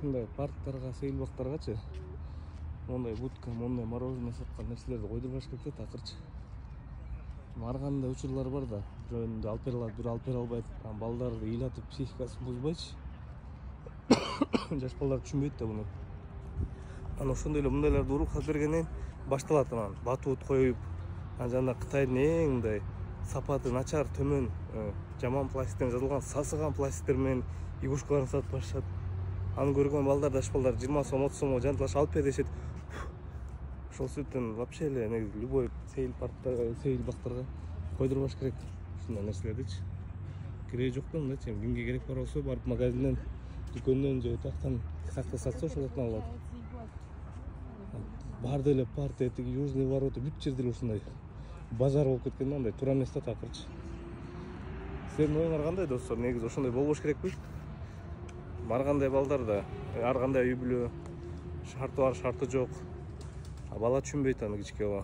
ушундай парктарга, сейил бактаргачы мондай будка, мондай мороженое саткан нерселерди койдурбаш керек да такырчы. Ар кандай учурлар бар да, жөнүндө алып бере алат, бирөө алып бере албайт. Балдарды ыйлатып психикасын бузбайчы. Жаш балдар түшүнбөйт да муну. Ана ошондой эле мындайларды уруксат бергенден башталат анан батут коюп, жана Кытайдын эң мындай сапаты начар, төмөн, жаман пластиктен жазылган сасыган пластиктер менен игрушкаларын сатып башат. Аны көргөн балдар, жаш балдар 20 сом, 30 сомго жантылаш алып бер дешет. Ошол себептен вообще эле негизи любой сейил парктарга, сейил бактарга койдурбаш керек ушундай нерселердичи. Кереги жок да мындайчы, кимге керек бар болсо барып магазинден, дүкөндөн же тактан сакта сатса ошолордон алат. Барды эле партия, тиги Южный ворота, бүт жерде эле ушундай базар болуп кеткен да, андай туура эмес да такырчы. Сиздердин оюңар кандай достор? Негизи ошондой болбош керекпи? Ар кандай балдар да, ар кандай үй бүлө, шарты бар, шарты жок. Бала түшүнбөйт аны кичке бала.